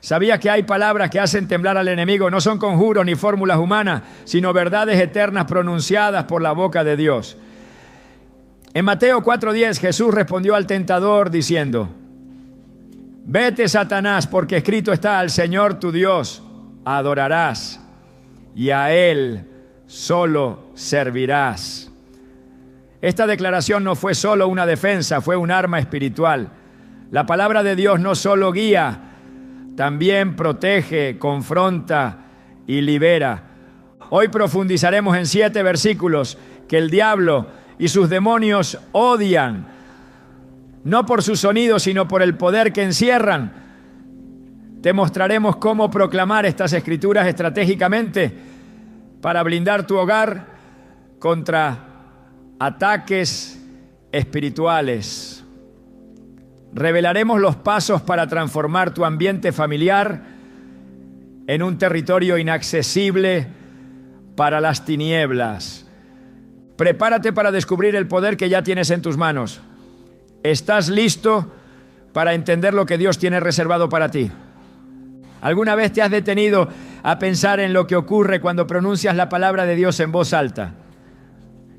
¿Sabías que hay palabras que hacen temblar al enemigo? No son conjuros ni fórmulas humanas, sino verdades eternas pronunciadas por la boca de Dios. En Mateo 4:10 Jesús respondió al tentador diciendo: vete, Satanás, porque escrito está: al Señor tu Dios adorarás y a Él solo servirás. Esta declaración no fue solo una defensa, fue un arma espiritual. La palabra de Dios no solo guía, también protege, confronta y libera. Hoy profundizaremos en 7 versículos que el diablo y sus demonios odian, no por su sonido, sino por el poder que encierran. Te mostraremos cómo proclamar estas escrituras estratégicamente para blindar tu hogar contra ataques espirituales. Revelaremos los pasos para transformar tu ambiente familiar en un territorio inaccesible para las tinieblas. Prepárate para descubrir el poder que ya tienes en tus manos. ¿Estás listo para entender lo que Dios tiene reservado para ti? ¿Alguna vez te has detenido a pensar en lo que ocurre cuando pronuncias la palabra de Dios en voz alta?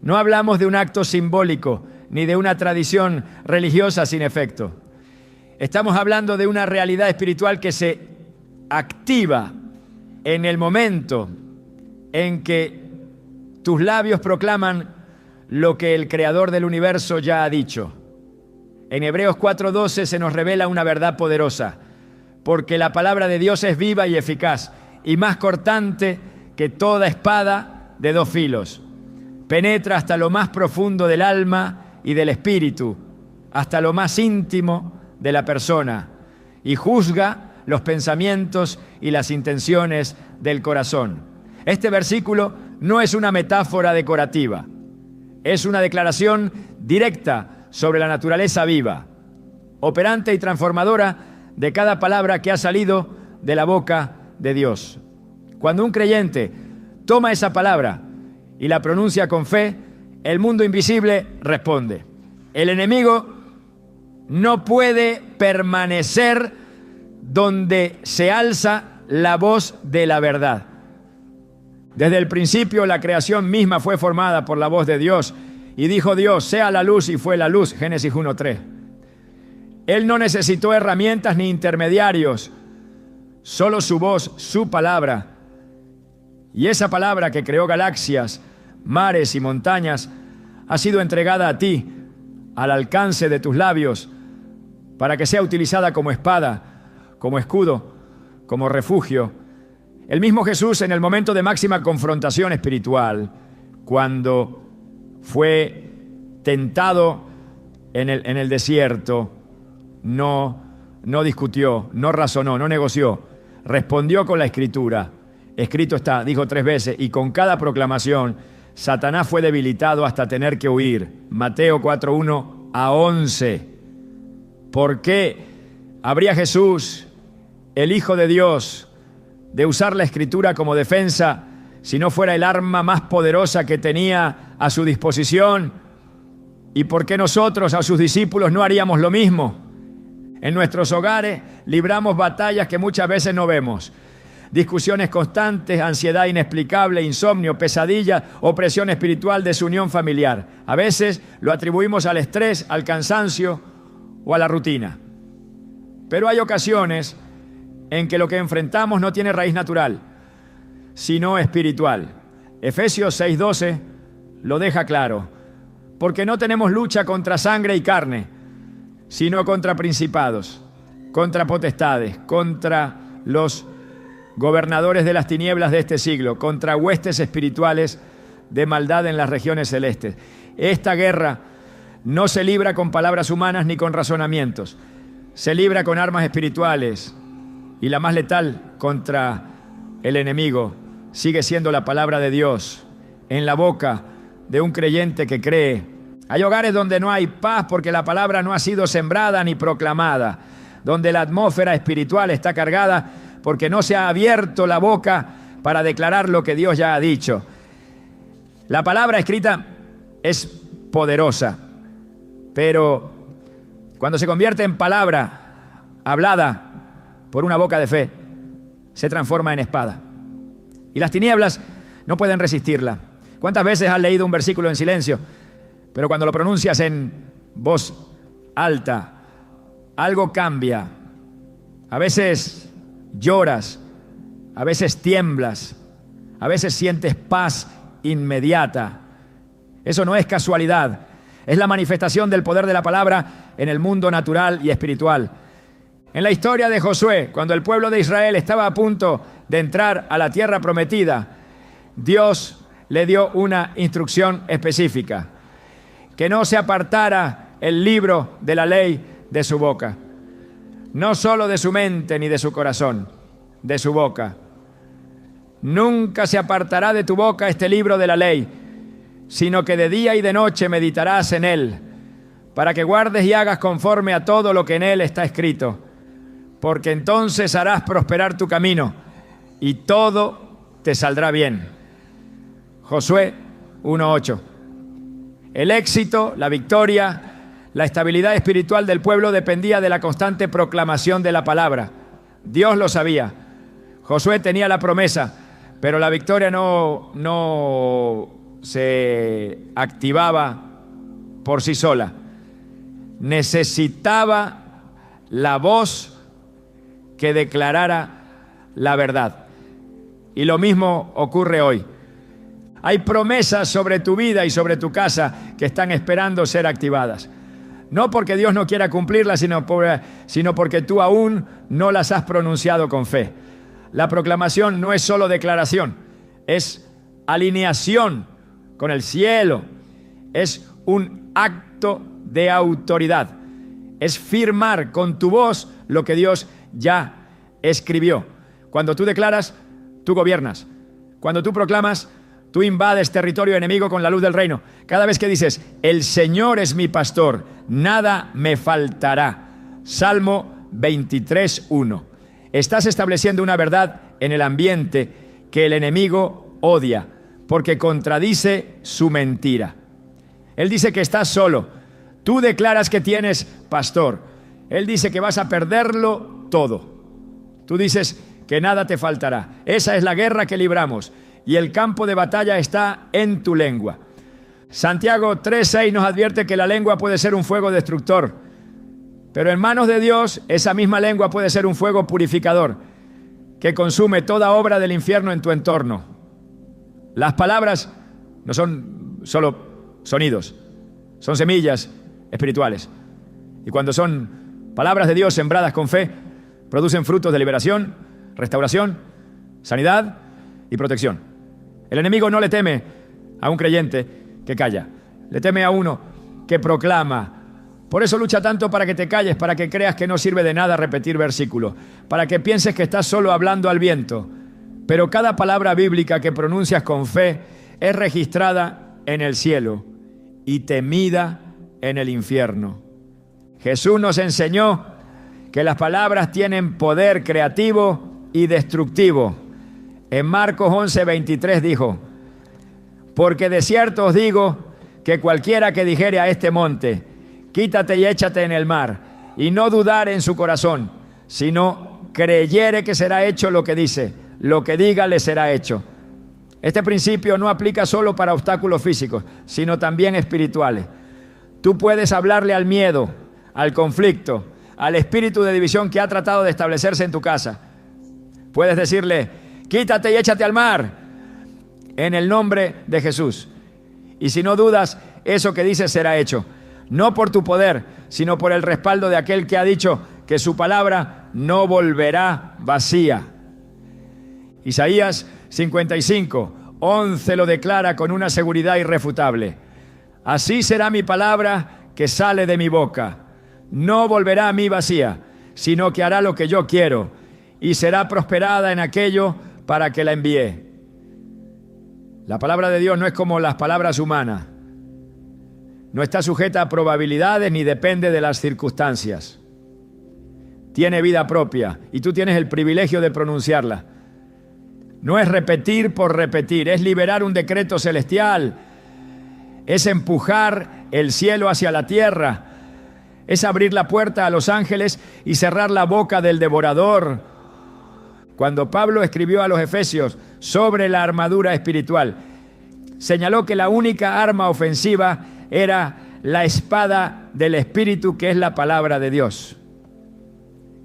No hablamos de un acto simbólico ni de una tradición religiosa sin efecto. Estamos hablando de una realidad espiritual que se activa en el momento en que tus labios proclaman lo que el Creador del universo ya ha dicho. En Hebreos 4:12 se nos revela una verdad poderosa, porque la palabra de Dios es viva y eficaz, y más cortante que toda espada de 2 filos. Penetra hasta lo más profundo del alma y del espíritu, hasta lo más íntimo de la persona, y juzga los pensamientos y las intenciones del corazón. Este versículo no es una metáfora decorativa, es una declaración directa sobre la naturaleza viva, operante y transformadora de cada palabra que ha salido de la boca de Dios. Cuando un creyente toma esa palabra y la pronuncia con fe, el mundo invisible responde. El enemigo no puede permanecer donde se alza la voz de la verdad. Desde el principio la creación misma fue formada por la voz de Dios, y dijo Dios: sea la luz, y fue la luz. Génesis 1:3. Él no necesitó herramientas ni intermediarios, solo su voz, su palabra. Y esa palabra que creó galaxias, mares y montañas ha sido entregada a ti, al alcance de tus labios, para que sea utilizada como espada, como escudo, como refugio. El mismo Jesús, en el momento de máxima confrontación espiritual, cuando fue tentado en el desierto, no discutió, no razonó, no negoció, respondió con la Escritura. Escrito está, dijo 3 veces, y con cada proclamación Satanás fue debilitado hasta tener que huir. Mateo 4:1-11. ¿Por qué habría Jesús, el Hijo de Dios, de usar la Escritura como defensa si no fuera el arma más poderosa que tenía a su disposición? ¿Y por qué nosotros, a sus discípulos, no haríamos lo mismo? En nuestros hogares libramos batallas que muchas veces no vemos. Discusiones constantes, ansiedad inexplicable, insomnio, pesadilla, opresión espiritual, desunión familiar. A veces lo atribuimos al estrés, al cansancio o a la rutina. Pero hay ocasiones en que lo que enfrentamos no tiene raíz natural, sino espiritual. Efesios 6:12 lo deja claro. Porque no tenemos lucha contra sangre y carne, sino contra principados, contra potestades, contra los gobernadores de las tinieblas de este siglo, contra huestes espirituales de maldad en las regiones celestes. Esta guerra no se libra con palabras humanas ni con razonamientos, se libra con armas espirituales, y la más letal contra el enemigo sigue siendo la palabra de Dios en la boca de un creyente que cree. Hay hogares donde no hay paz porque la palabra no ha sido sembrada ni proclamada, donde la atmósfera espiritual está cargada porque no se ha abierto la boca para declarar lo que Dios ya ha dicho. La palabra escrita es poderosa, pero cuando se convierte en palabra hablada, por una boca de fe, se transforma en espada. Y las tinieblas no pueden resistirla. ¿Cuántas veces has leído un versículo en silencio, pero cuando lo pronuncias en voz alta, algo cambia? A veces lloras, a veces tiemblas, a veces sientes paz inmediata. Eso no es casualidad, es la manifestación del poder de la palabra en el mundo natural y espiritual. En la historia de Josué, cuando el pueblo de Israel estaba a punto de entrar a la tierra prometida, Dios le dio una instrucción específica: que no se apartara el libro de la ley de su boca, no solo de su mente ni de su corazón, de su boca. Nunca se apartará de tu boca este libro de la ley, sino que de día y de noche meditarás en él, para que guardes y hagas conforme a todo lo que en él está escrito, porque entonces harás prosperar tu camino y todo te saldrá bien. Josué 1:8. El éxito, la victoria, la estabilidad espiritual del pueblo dependía de la constante proclamación de la palabra. Dios lo sabía. Josué tenía la promesa, pero la victoria no se activaba por sí sola. Necesitaba la voz que declarara la verdad. Y lo mismo ocurre hoy. Hay promesas sobre tu vida y sobre tu casa que están esperando ser activadas. No porque Dios no quiera cumplirlas, sino porque tú aún no las has pronunciado con fe. La proclamación no es solo declaración, es alineación con el cielo, es un acto de autoridad, es firmar con tu voz lo que Dios ya escribió. Cuando tú declaras, tú gobiernas. Cuando tú proclamas, tú invades territorio enemigo con la luz del reino. Cada vez que dices, el Señor es mi pastor, nada me faltará. Salmo 23:1. Estás estableciendo una verdad en el ambiente que el enemigo odia, porque contradice su mentira. Él dice que estás solo. Tú declaras que tienes pastor. Él dice que vas a perderlo todo. Tú dices que nada te faltará. Esa es la guerra que libramos. Y el campo de batalla está en tu lengua. Santiago 3:6 nos advierte que la lengua puede ser un fuego destructor, pero en manos de Dios esa misma lengua puede ser un fuego purificador que consume toda obra del infierno en tu entorno. Las palabras no son solo sonidos, son semillas espirituales. Y cuando son palabras de Dios sembradas con fe, producen frutos de liberación, restauración, sanidad y protección. El enemigo no le teme a un creyente que calla, le teme a uno que proclama. Por eso lucha tanto para que te calles, para que creas que no sirve de nada repetir versículos, para que pienses que estás solo hablando al viento. Pero cada palabra bíblica que pronuncias con fe es registrada en el cielo y temida en el infierno. Jesús nos enseñó que las palabras tienen poder creativo y destructivo. En Marcos 11:23 dijo: porque de cierto os digo que cualquiera que dijere a este monte, quítate y échate en el mar, y no dudar en su corazón, sino creyere que será hecho lo que dice, lo que diga le será hecho. Este principio no aplica solo para obstáculos físicos, sino también espirituales. Tú puedes hablarle al miedo, al conflicto, al espíritu de división que ha tratado de establecerse en tu casa. Puedes decirle, quítate y échate al mar, en el nombre de Jesús. Y si no dudas, eso que dices será hecho. No por tu poder, sino por el respaldo de aquel que ha dicho que su palabra no volverá vacía. Isaías 55:11 lo declara con una seguridad irrefutable. Así será mi palabra que sale de mi boca. No volverá a mí vacía, sino que hará lo que yo quiero y será prosperada en aquello para que la envié. La palabra de Dios no es como las palabras humanas. No está sujeta a probabilidades ni depende de las circunstancias. Tiene vida propia y tú tienes el privilegio de pronunciarla. No es repetir por repetir, es liberar un decreto celestial, es empujar el cielo hacia la tierra, Es abrir la puerta a los ángeles y cerrar la boca del devorador. Cuando Pablo escribió a los Efesios sobre la armadura espiritual, señaló que la única arma ofensiva era la espada del Espíritu, que es la palabra de Dios.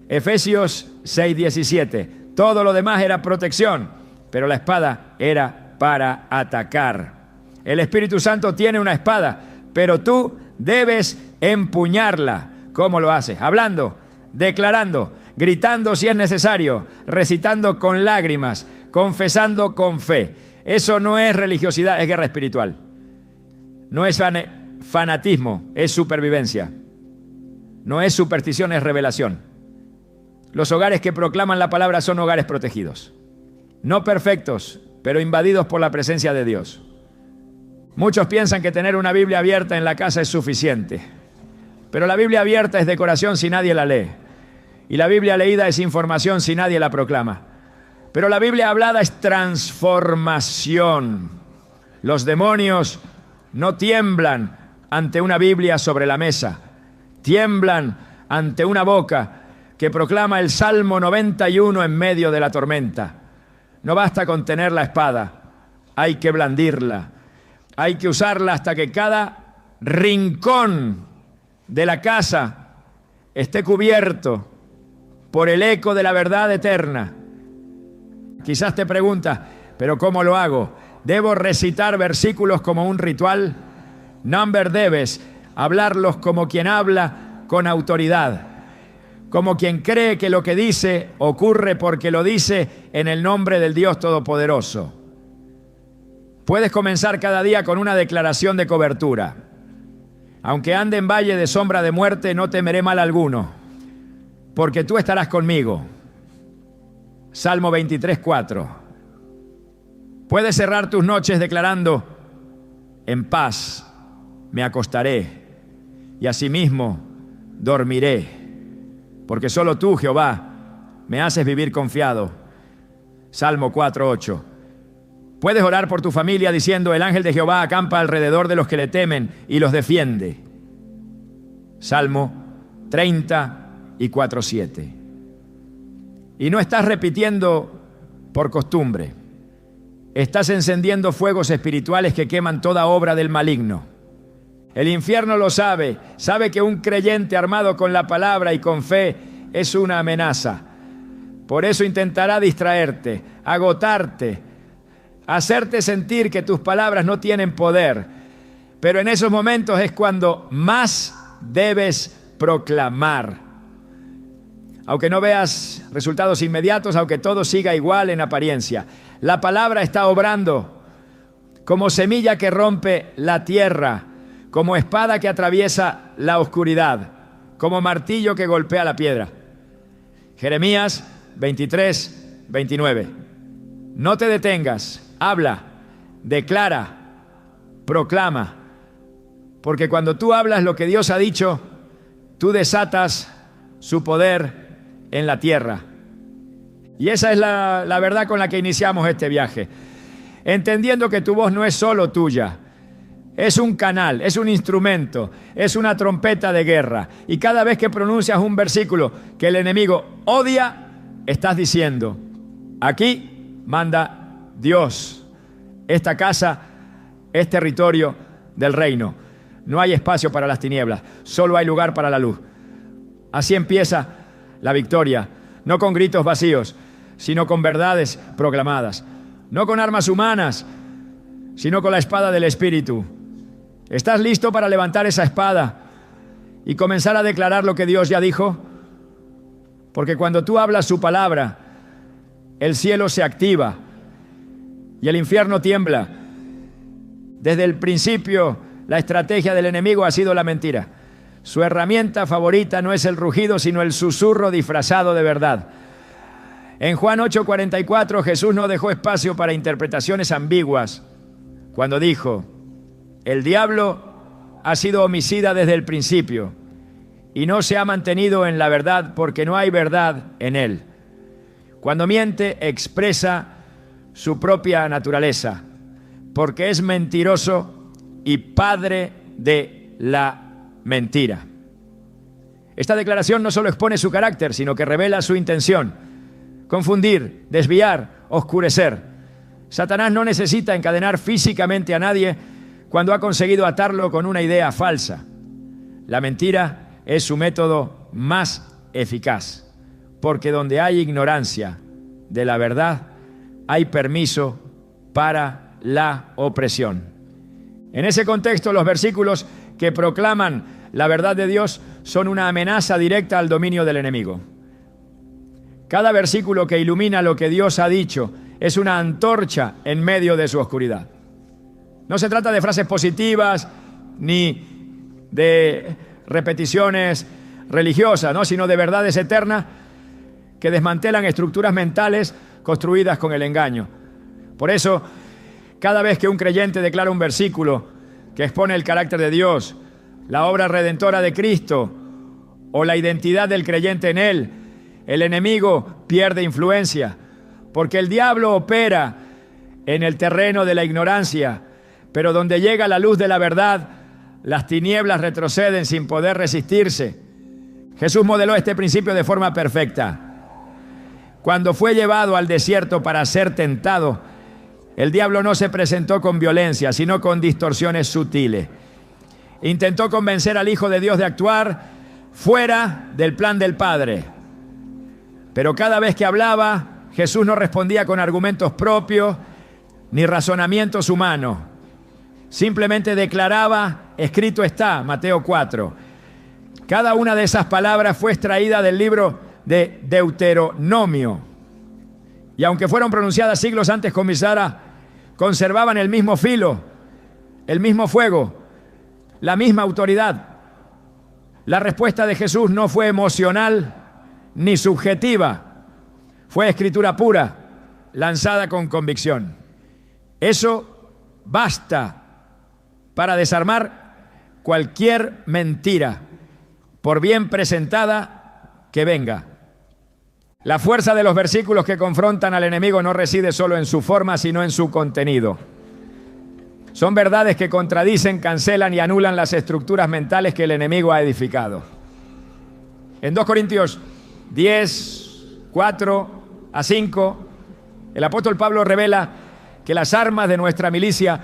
Efesios 6:17. Todo lo demás era protección, pero la espada era para atacar. El Espíritu Santo tiene una espada, pero tú debes empuñarla. ¿Cómo lo haces? Hablando, declarando, gritando si es necesario, recitando con lágrimas, confesando con fe. Eso no es religiosidad, es guerra espiritual. No es fanatismo, es supervivencia. No es superstición, es revelación. Los hogares que proclaman la palabra son hogares protegidos. No perfectos, pero invadidos por la presencia de Dios. Muchos piensan que tener una Biblia abierta en la casa es suficiente. Pero la Biblia abierta es decoración si nadie la lee. Y la Biblia leída es información si nadie la proclama. Pero la Biblia hablada es transformación. Los demonios no tiemblan ante una Biblia sobre la mesa. Tiemblan ante una boca que proclama el Salmo 91 en medio de la tormenta. No basta con tener la espada, hay que blandirla. Hay que usarla hasta que cada rincón de la casa esté cubierto por el eco de la verdad eterna. Quizás te preguntas, ¿pero cómo lo hago? ¿Debo recitar versículos como un ritual? Debes hablarlos como quien habla con autoridad, como quien cree que lo que dice ocurre porque lo dice en el nombre del Dios Todopoderoso. Puedes comenzar cada día con una declaración de cobertura. Aunque ande en valle de sombra de muerte, no temeré mal alguno, porque tú estarás conmigo. Salmo 23:4. Puedes cerrar tus noches declarando: en paz me acostaré y asimismo dormiré, porque solo tú, Jehová, me haces vivir confiado. Salmo 4:8. Puedes orar por tu familia diciendo: el ángel de Jehová acampa alrededor de los que le temen y los defiende. Salmo 30:4-7. Y no estás repitiendo por costumbre. Estás encendiendo fuegos espirituales que queman toda obra del maligno. El infierno lo sabe. Sabe que un creyente armado con la palabra y con fe es una amenaza. Por eso intentará distraerte, agotarte, hacerte sentir que tus palabras no tienen poder. Pero en esos momentos es cuando más debes proclamar. Aunque no veas resultados inmediatos, aunque todo siga igual en apariencia, la palabra está obrando como semilla que rompe la tierra, como espada que atraviesa la oscuridad, como martillo que golpea la piedra. Jeremías 23:29. No te detengas, habla, declara, proclama, porque cuando tú hablas lo que Dios ha dicho, tú desatas su poder en la tierra. Y esa es la verdad con la que iniciamos este viaje, entendiendo que tu voz no es solo tuya, es un canal, es un instrumento, es una trompeta de guerra. Y cada vez que pronuncias un versículo que el enemigo odia, estás diciendo: aquí manda Dios. Esta casa es territorio del reino. No hay espacio para las tinieblas, solo hay lugar para la luz. Así empieza la victoria, no con gritos vacíos, sino con verdades proclamadas. No con armas humanas, sino con la espada del Espíritu. ¿Estás listo para levantar esa espada y comenzar a declarar lo que Dios ya dijo? Porque cuando tú hablas su palabra, el cielo se activa y el infierno tiembla. Desde el principio, la estrategia del enemigo ha sido la mentira. Su herramienta favorita no es el rugido, sino el susurro disfrazado de verdad. En Juan 8:44, Jesús no dejó espacio para interpretaciones ambiguas cuando dijo: el diablo ha sido homicida desde el principio y no se ha mantenido en la verdad porque no hay verdad en él. Cuando miente, expresa su propia naturaleza, porque es mentiroso y padre de la mentira. Esta declaración no solo expone su carácter, sino que revela su intención: confundir, desviar, oscurecer. Satanás no necesita encadenar físicamente a nadie cuando ha conseguido atarlo con una idea falsa. La mentira es su método más eficaz, porque donde hay ignorancia de la verdad, hay permiso para la opresión. En ese contexto, los versículos que proclaman la verdad de Dios son una amenaza directa al dominio del enemigo. Cada versículo que ilumina lo que Dios ha dicho es una antorcha en medio de su oscuridad. No se trata de frases positivas ni de repeticiones religiosas, ¿no?, sino de verdades eternas que desmantelan estructuras mentales construidas con el engaño. Por eso, cada vez que un creyente declara un versículo que expone el carácter de Dios, la obra redentora de Cristo o la identidad del creyente en Él, el enemigo pierde influencia, porque el diablo opera en el terreno de la ignorancia, pero donde llega la luz de la verdad, las tinieblas retroceden sin poder resistirse. Jesús modeló este principio de forma perfecta. Cuando fue llevado al desierto para ser tentado, el diablo no se presentó con violencia, sino con distorsiones sutiles. Intentó convencer al Hijo de Dios de actuar fuera del plan del Padre. Pero cada vez que hablaba, Jesús no respondía con argumentos propios ni razonamientos humanos. Simplemente declaraba: escrito está, Mateo 4. Cada una de esas palabras fue extraída del libro de Deuteronomio. Y aunque fueron pronunciadas siglos antes con Misara, conservaban el mismo filo, el mismo fuego, la misma autoridad. La respuesta de Jesús no fue emocional ni subjetiva. Fue escritura pura, lanzada con convicción. Eso basta para desarmar cualquier mentira, por bien presentada que venga. La fuerza de los versículos que confrontan al enemigo no reside solo en su forma, sino en su contenido. Son verdades que contradicen, cancelan y anulan las estructuras mentales que el enemigo ha edificado. En 2 Corintios 10, 4 a 5, el apóstol Pablo revela que las armas de nuestra milicia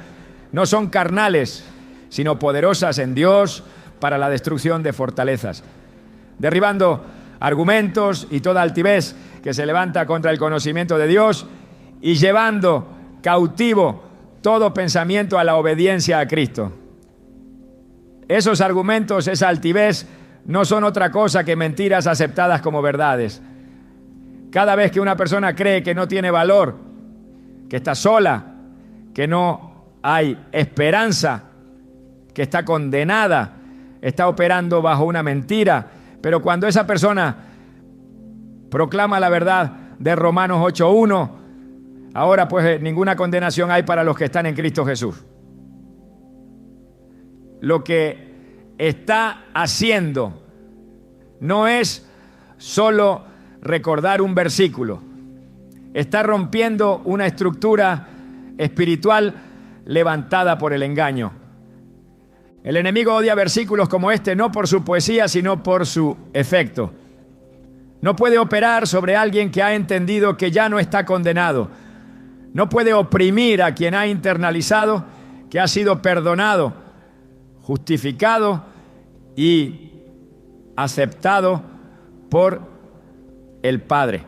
no son carnales, sino poderosas en Dios para la destrucción de fortalezas, derribando argumentos y toda altivez que se levanta contra el conocimiento de Dios y llevando cautivo todo pensamiento a la obediencia a Cristo. Esos argumentos, esa altivez, no son otra cosa que mentiras aceptadas como verdades. Cada vez que una persona cree que no tiene valor, que está sola, que no hay esperanza, que está condenada, está operando bajo una mentira. Pero cuando esa persona proclama la verdad de Romanos 8:1, ahora pues ninguna condenación hay para los que están en Cristo Jesús. Lo que está haciendo no es solo recordar un versículo, está rompiendo una estructura espiritual levantada por el engaño. El enemigo odia versículos como este no por su poesía, sino por su efecto. No puede operar sobre alguien que ha entendido que ya no está condenado. No puede oprimir a quien ha internalizado que ha sido perdonado, justificado y aceptado por el Padre.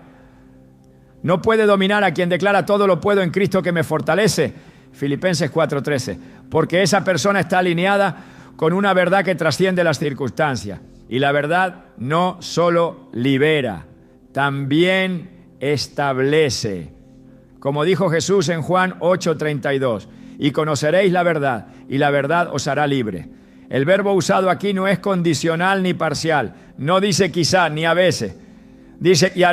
No puede dominar a quien declara: todo lo puedo en Cristo que me fortalece, Filipenses 4:13, porque esa persona está alineada con una verdad que trasciende las circunstancias. Y la verdad no solo libera, también establece. Como dijo Jesús en Juan 8:32, y conoceréis la verdad, y la verdad os hará libre. El verbo usado aquí no es condicional ni parcial, no dice quizá ni a veces. Dice: y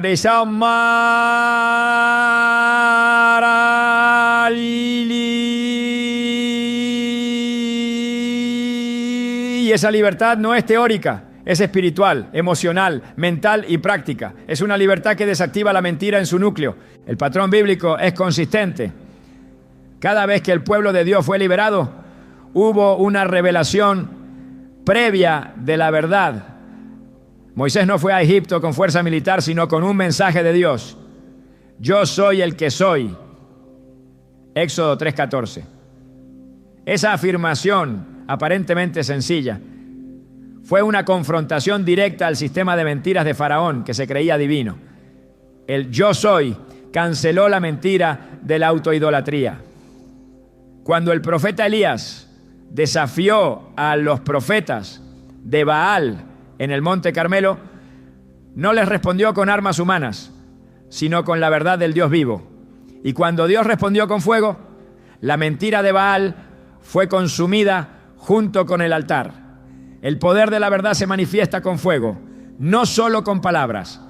esa libertad no es teórica, es espiritual, emocional, mental y práctica. Es una libertad que desactiva la mentira en su núcleo. El patrón bíblico es consistente. Cada vez que el pueblo de Dios fue liberado, hubo una revelación previa de la verdad. Moisés no fue a Egipto con fuerza militar, sino con un mensaje de Dios. Yo soy el que soy. Éxodo 3:14. Esa afirmación, aparentemente sencilla, fue una confrontación directa al sistema de mentiras de Faraón, que se creía divino. El yo soy canceló la mentira de la autoidolatría. Cuando el profeta Elías desafió a los profetas de Baal en el Monte Carmelo, no les respondió con armas humanas, sino con la verdad del Dios vivo. Y cuando Dios respondió con fuego, la mentira de Baal fue consumida junto con el altar. El poder de la verdad se manifiesta con fuego, no solo con palabras.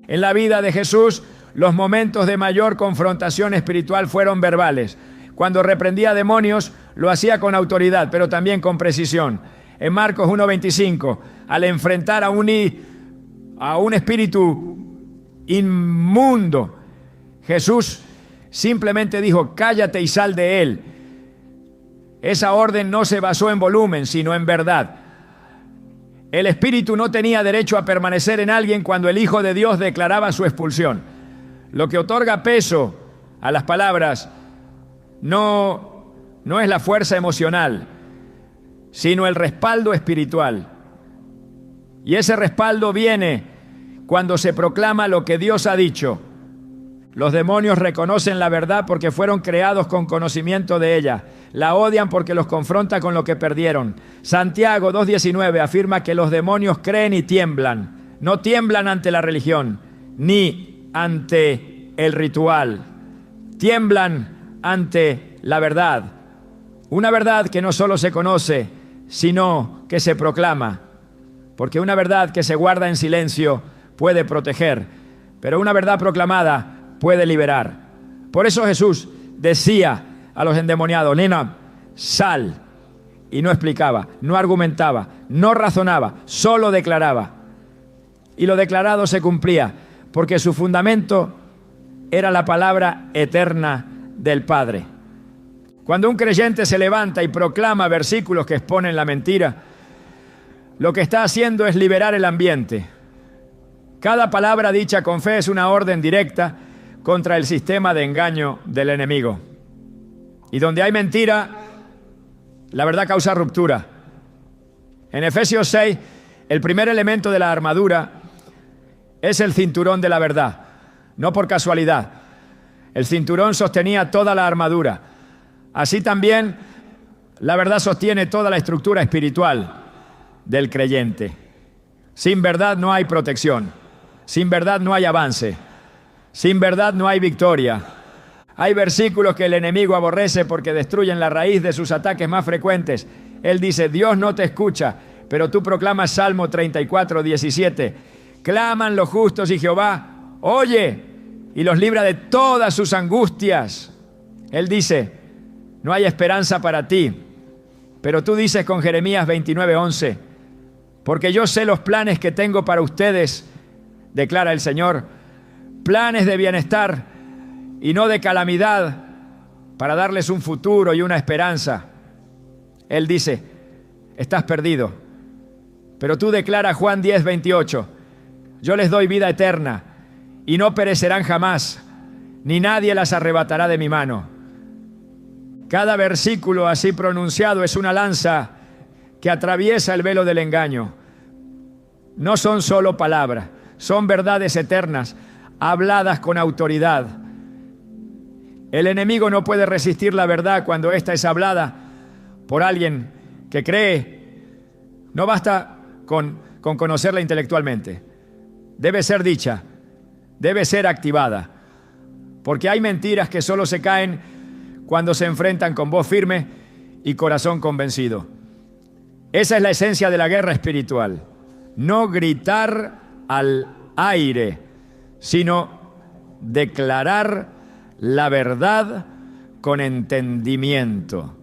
En la vida de Jesús, los momentos de mayor confrontación espiritual fueron verbales. Cuando reprendía demonios, lo hacía con autoridad, pero también con precisión. En Marcos 1:25, al enfrentar a un espíritu inmundo, Jesús simplemente dijo: cállate y sal de él. Esa orden no se basó en volumen, sino en verdad. El espíritu no tenía derecho a permanecer en alguien cuando el Hijo de Dios declaraba su expulsión. Lo que otorga peso a las palabras no es la fuerza emocional, sino el respaldo espiritual. Y ese respaldo viene cuando se proclama lo que Dios ha dicho. Los demonios reconocen la verdad porque fueron creados con conocimiento de ella. La odian porque los confronta con lo que perdieron. Santiago 2:19 afirma que los demonios creen y tiemblan. No tiemblan ante la religión, ni ante el ritual. Tiemblan ante la verdad. Una verdad que no solo se conoce, sino que se proclama. Porque una verdad que se guarda en silencio puede proteger, pero una verdad proclamada puede liberar. Por eso Jesús decía a los endemoniados: nena, sal. Y no explicaba, no argumentaba, no razonaba, solo declaraba. Y lo declarado se cumplía, porque su fundamento era la palabra eterna del Padre. Cuando un creyente se levanta y proclama versículos que exponen la mentira, lo que está haciendo es liberar el ambiente. Cada palabra dicha con fe es una orden directa contra el sistema de engaño del enemigo. Y donde hay mentira, la verdad causa ruptura. En Efesios 6, el primer elemento de la armadura es el cinturón de la verdad, no por casualidad. El cinturón sostenía toda la armadura. Así también, la verdad sostiene toda la estructura espiritual del creyente. Sin verdad no hay protección. Sin verdad no hay avance. Sin verdad no hay victoria. Hay versículos que el enemigo aborrece porque destruyen la raíz de sus ataques más frecuentes. Él dice: Dios no te escucha, pero tú proclamas Salmo 34:17. Claman los justos y Jehová oye y los libra de todas sus angustias. Él dice: no hay esperanza para ti. Pero tú dices con Jeremías 29:11: porque yo sé los planes que tengo para ustedes, declara el Señor, planes de bienestar y no de calamidad, para darles un futuro y una esperanza. Él dice: estás perdido. Pero tú declara Juan 10:28: yo les doy vida eterna y no perecerán jamás, ni nadie las arrebatará de mi mano. Cada versículo así pronunciado es una lanza que atraviesa el velo del engaño. No son solo palabras, son verdades eternas, habladas con autoridad. El enemigo no puede resistir la verdad cuando ésta es hablada por alguien que cree. No basta con conocerla intelectualmente. Debe ser dicha, debe ser activada. Porque hay mentiras que solo se caen cuando se enfrentan con voz firme y corazón convencido. Esa es la esencia de la guerra espiritual. No gritar al aire, sino declarar la verdad con entendimiento.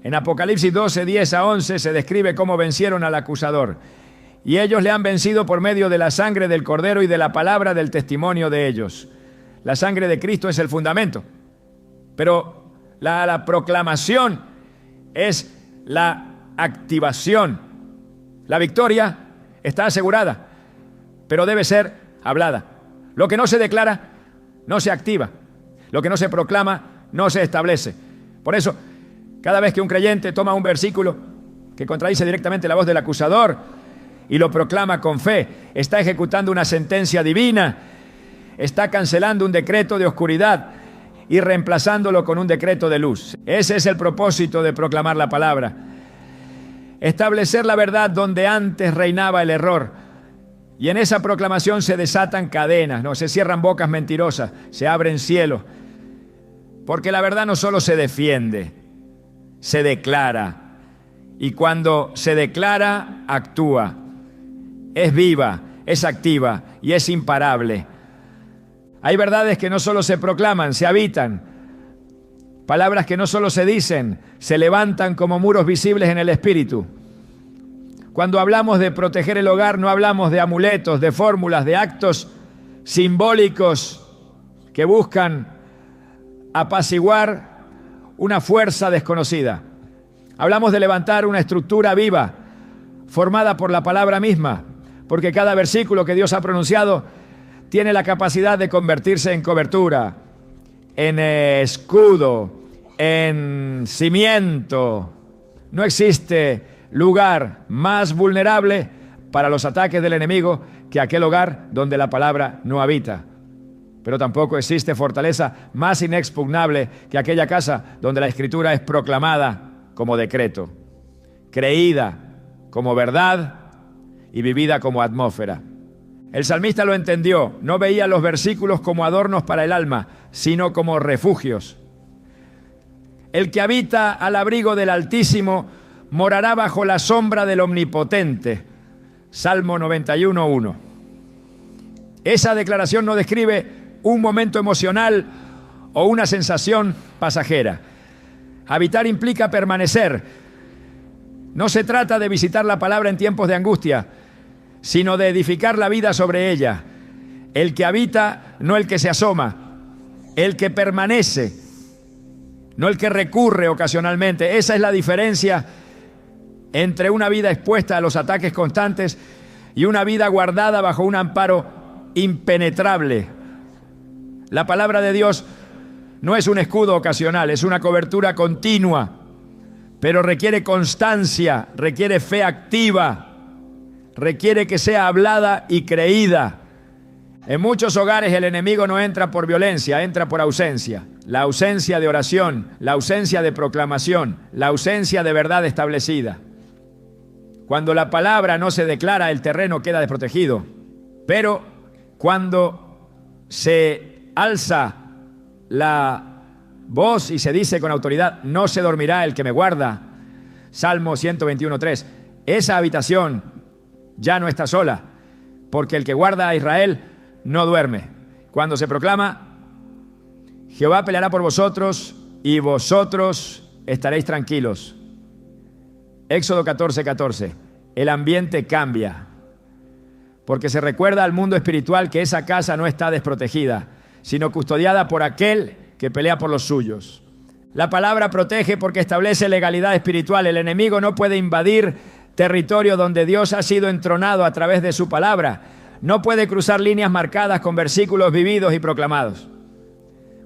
En Apocalipsis 12:10-11 se describe cómo vencieron al acusador. Y ellos le han vencido por medio de la sangre del Cordero y de la palabra del testimonio de ellos. La sangre de Cristo es el fundamento. Pero la proclamación es la activación. La victoria está asegurada. pero debe ser hablada. Lo que no se declara, no se activa. Lo que no se proclama, no se establece. Por eso, cada vez que un creyente toma un versículo que contradice directamente la voz del acusador y lo proclama con fe, está ejecutando una sentencia divina, está cancelando un decreto de oscuridad y reemplazándolo con un decreto de luz. Ese es el propósito de proclamar la palabra. Establecer la verdad donde antes reinaba el error. Y en esa proclamación se desatan cadenas, ¿no? Se cierran bocas mentirosas, se abren cielos. Porque la verdad no solo se defiende, se declara. Y cuando se declara, actúa. Es viva, es activa y es imparable. Hay verdades que no solo se proclaman, se habitan. Palabras que no solo se dicen, se levantan como muros visibles en el espíritu. Cuando hablamos de proteger el hogar, no hablamos de amuletos, de fórmulas, de actos simbólicos que buscan apaciguar una fuerza desconocida. Hablamos de levantar una estructura viva, formada por la palabra misma, porque cada versículo que Dios ha pronunciado tiene la capacidad de convertirse en cobertura, en escudo, en cimiento. No existe lugar más vulnerable para los ataques del enemigo que aquel hogar donde la palabra no habita. Pero tampoco existe fortaleza más inexpugnable que aquella casa donde la Escritura es proclamada como decreto, creída como verdad y vivida como atmósfera. El salmista lo entendió, no veía los versículos como adornos para el alma, sino como refugios. El que habita al abrigo del Altísimo morará bajo la sombra del Omnipotente. Salmo 91:1. Esa declaración no describe un momento emocional o una sensación pasajera. Habitar implica permanecer. No se trata de visitar la palabra en tiempos de angustia, sino de edificar la vida sobre ella. El que habita, no el que se asoma. El que permanece, no el que recurre ocasionalmente. Esa es la diferencia entre una vida expuesta a los ataques constantes y una vida guardada bajo un amparo impenetrable. La palabra de Dios no es un escudo ocasional, es una cobertura continua, pero requiere constancia, requiere fe activa, requiere que sea hablada y creída. En muchos hogares el enemigo no entra por violencia, entra por ausencia. La ausencia de oración, la ausencia de proclamación, la ausencia de verdad establecida. Cuando la palabra no se declara, el terreno queda desprotegido. Pero cuando se alza la voz y se dice con autoridad, no se dormirá el que me guarda. Salmo 121:3. Esa habitación ya no está sola, porque el que guarda a Israel no duerme. Cuando se proclama, Jehová peleará por vosotros y vosotros estaréis tranquilos. Éxodo 14:14. El ambiente cambia, porque se recuerda al mundo espiritual que esa casa no está desprotegida, sino custodiada por aquel que pelea por los suyos. La palabra protege porque establece legalidad espiritual. El enemigo no puede invadir territorio donde Dios ha sido entronado a través de su palabra. No puede cruzar líneas marcadas con versículos vividos y proclamados.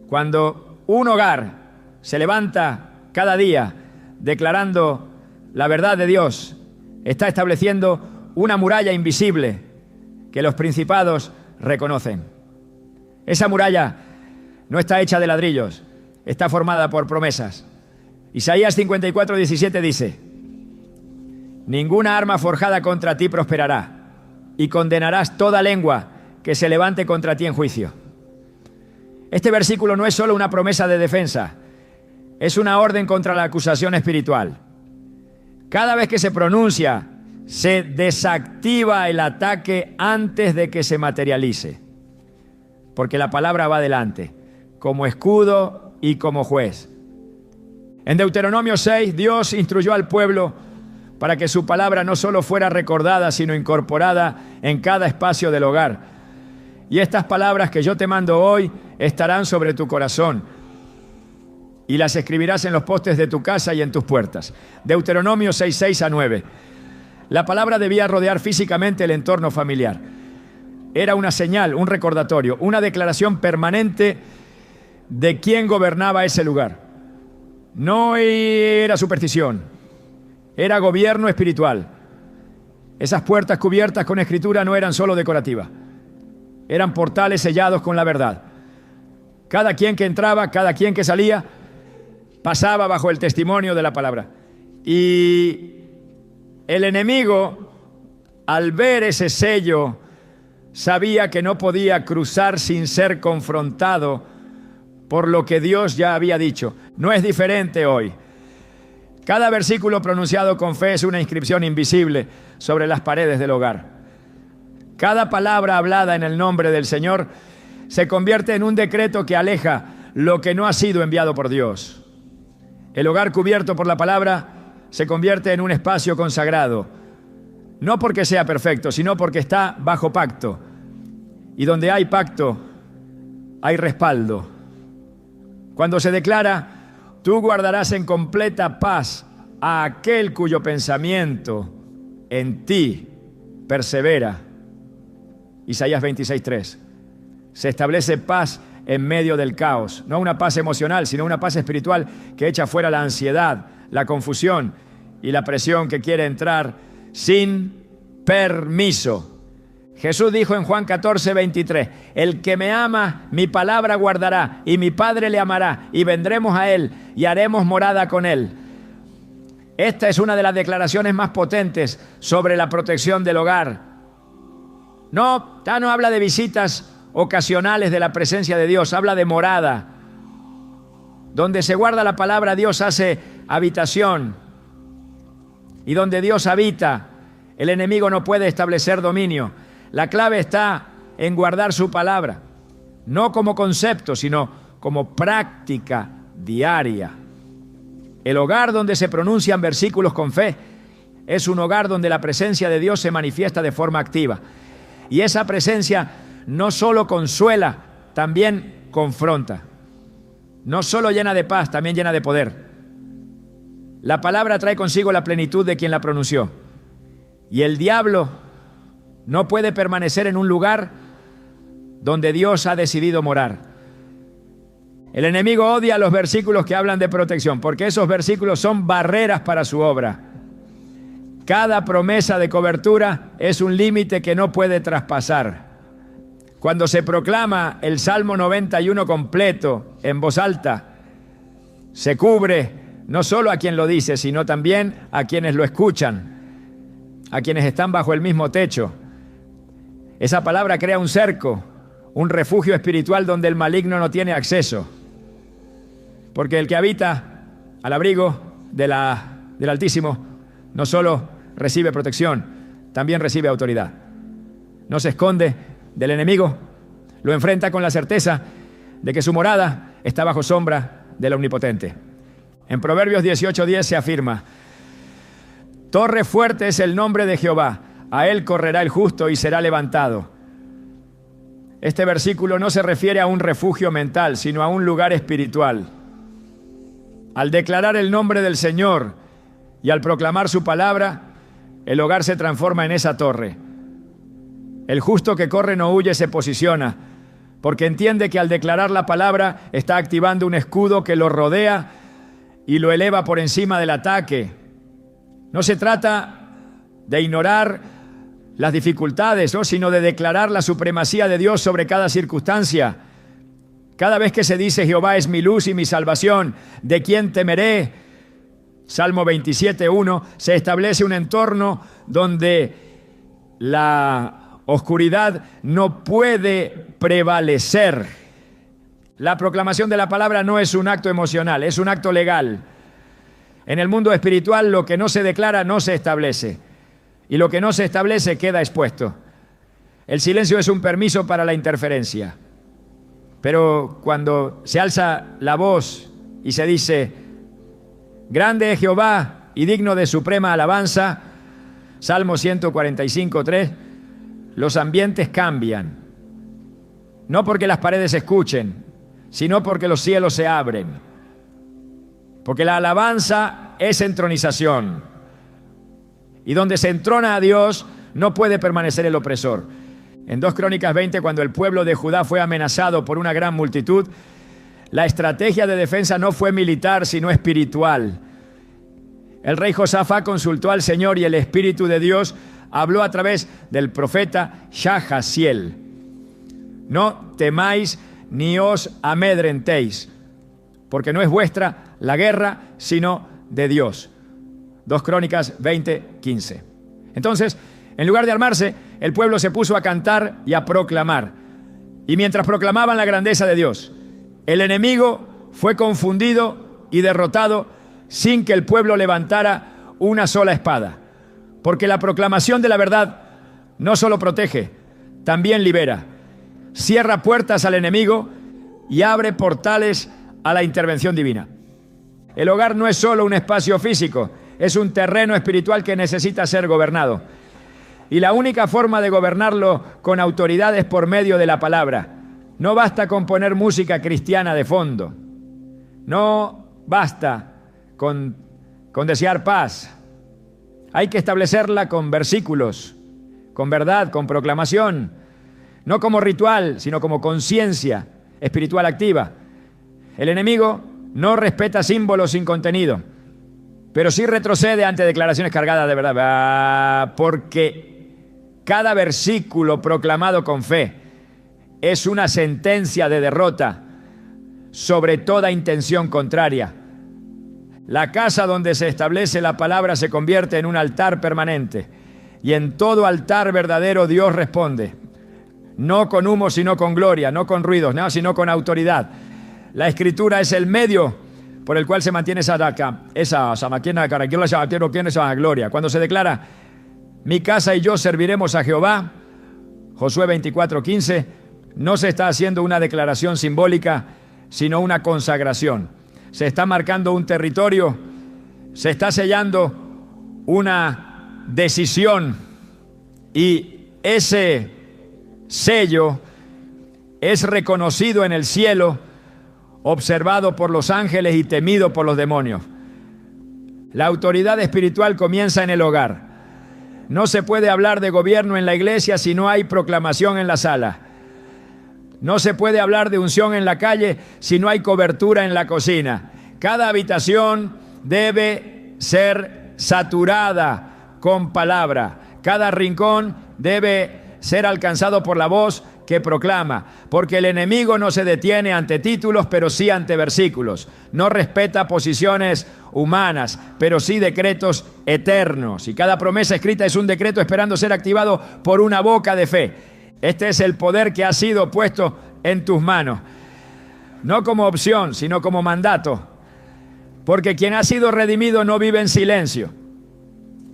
Cuando un hogar se levanta cada día declarando la verdad de Dios, está estableciendo una muralla invisible que los principados reconocen. Esa muralla no está hecha de ladrillos, está formada por promesas. Isaías 54:17 dice: ninguna arma forjada contra ti prosperará, y condenarás toda lengua que se levante contra ti en juicio. Este versículo no es solo una promesa de defensa, es una orden contra la acusación espiritual. Cada vez que se pronuncia, se desactiva el ataque antes de que se materialice, porque la palabra va adelante, como escudo y como juez. En Deuteronomio 6, Dios instruyó al pueblo para que su palabra no solo fuera recordada, sino incorporada en cada espacio del hogar. Y estas palabras que yo te mando hoy estarán sobre tu corazón, y las escribirás en los postes de tu casa y en tus puertas. Deuteronomio 6:6-9. La palabra debía rodear físicamente el entorno familiar. era una señal, un recordatorio, una declaración permanente de quién gobernaba ese lugar. No era superstición, era gobierno espiritual. Esas puertas cubiertas con escritura no eran solo decorativas, eran portales sellados con la verdad. Cada quien que entraba, cada quien que salía, pasaba bajo el testimonio de la palabra. Y el enemigo, al ver ese sello, sabía que no podía cruzar sin ser confrontado por lo que Dios ya había dicho. No es diferente hoy. Cada versículo pronunciado con fe es una inscripción invisible sobre las paredes del hogar. Cada palabra hablada en el nombre del Señor se convierte en un decreto que aleja lo que no ha sido enviado por Dios. El hogar cubierto por la palabra se convierte en un espacio consagrado, no porque sea perfecto, sino porque está bajo pacto. Y donde hay pacto, hay respaldo. Cuando se declara, tú guardarás en completa paz a aquel cuyo pensamiento en ti persevera. Isaías 26:3. Se establece paz en medio del caos, no una paz emocional, sino una paz espiritual que echa fuera la ansiedad, la confusión y la presión que quiere entrar sin permiso. Jesús dijo en Juan 14:23, el que me ama, mi palabra guardará, y mi Padre le amará, y vendremos a él, y haremos morada con él. Esta es una de las declaraciones más potentes sobre la protección del hogar. No habla de visitas ocasionales de la presencia de Dios, habla de morada. Donde se guarda la palabra, Dios hace habitación. Y donde Dios habita, el enemigo no puede establecer dominio. La clave está en guardar su palabra, no como concepto, sino como práctica diaria. El hogar donde se pronuncian versículos con fe es un hogar donde la presencia de Dios se manifiesta de forma activa. Y esa presencia no solo consuela, también confronta. No solo llena de paz, también llena de poder. La palabra trae consigo la plenitud de quien la pronunció. Y el diablo no puede permanecer en un lugar donde Dios ha decidido morar. El enemigo odia los versículos que hablan de protección, porque esos versículos son barreras para su obra. Cada promesa de cobertura es un límite que no puede traspasar. Cuando se proclama el Salmo 91 completo en voz alta, se cubre no solo a quien lo dice, sino también a quienes lo escuchan, a quienes están bajo el mismo techo. Esa palabra crea un cerco, un refugio espiritual donde el maligno no tiene acceso. Porque el que habita al abrigo del Altísimo no solo recibe protección, también recibe autoridad. No se esconde del enemigo, lo enfrenta con la certeza de que su morada está bajo sombra del Omnipotente. En Proverbios 18:10 se afirma: torre fuerte es el nombre de Jehová, a él correrá el justo y será levantado. Este versículo no se refiere a un refugio mental, sino a un lugar espiritual. Al declarar el nombre del Señor y al proclamar su palabra, el hogar se transforma en esa torre. El justo que corre no huye, se posiciona, porque entiende que al declarar la palabra está activando un escudo que lo rodea y lo eleva por encima del ataque. No se trata de ignorar las dificultades, ¿no?, sino de declarar la supremacía de Dios sobre cada circunstancia. Cada vez que se dice Jehová es mi luz y mi salvación, ¿de quién temeré? Salmo 27:1, se establece un entorno donde la oscuridad no puede prevalecer. La proclamación de la palabra no es un acto emocional, es un acto legal. En el mundo espiritual lo que no se declara no se establece, y lo que no se establece queda expuesto. El silencio es un permiso para la interferencia. Pero cuando se alza la voz y se dice, grande es Jehová y digno de suprema alabanza, Salmo 145:3, los ambientes cambian. No porque las paredes se escuchen, sino porque los cielos se abren. Porque la alabanza es entronización. Y donde se entrona a Dios, no puede permanecer el opresor. En 2 Crónicas 20, cuando el pueblo de Judá fue amenazado por una gran multitud, la estrategia de defensa no fue militar, sino espiritual. El rey Josafat consultó al Señor y el Espíritu de Dios habló a través del profeta Jahaziel. No temáis ni os amedrentéis, porque no es vuestra la guerra, sino de Dios. 2 Crónicas 20, 15. Entonces, en lugar de armarse, el pueblo se puso a cantar y a proclamar. Y mientras proclamaban la grandeza de Dios, el enemigo fue confundido y derrotado sin que el pueblo levantara una sola espada. Porque la proclamación de la verdad no solo protege, también libera. Cierra puertas al enemigo y abre portales a la intervención divina. El hogar no es solo un espacio físico, es un terreno espiritual que necesita ser gobernado. Y la única forma de gobernarlo con autoridad es por medio de la palabra. No basta con poner música cristiana de fondo. No basta con desear paz. Hay que establecerla con versículos, con verdad, con proclamación. No como ritual, sino como conciencia espiritual activa. El enemigo no respeta símbolos sin contenido, pero sí retrocede ante declaraciones cargadas de verdad, porque cada versículo proclamado con fe es una sentencia de derrota sobre toda intención contraria. La casa donde se establece la palabra se convierte en un altar permanente, y en todo altar verdadero Dios responde, no con humo sino con gloria, no con ruidos, no, sino con autoridad. La escritura es el medio por el cual se mantiene esa gloria. Cuando se declara, mi casa y yo serviremos a Jehová, Josué 24:15, no se está haciendo una declaración simbólica, sino una consagración. Se está marcando un territorio, se está sellando una decisión, y ese sello es reconocido en el cielo, observado por los ángeles y temido por los demonios. La autoridad espiritual comienza en el hogar. No se puede hablar de gobierno en la iglesia si no hay proclamación en la sala. No se puede hablar de unción en la calle si no hay cobertura en la cocina. Cada habitación debe ser saturada con palabra. Cada rincón debe ser alcanzado por la voz que proclama, porque el enemigo no se detiene ante títulos, pero sí ante versículos. No respeta posiciones humanas, pero sí decretos eternos. Y cada promesa escrita es un decreto esperando ser activado por una boca de fe. Este es el poder que ha sido puesto en tus manos, no como opción, sino como mandato. Porque quien ha sido redimido no vive en silencio,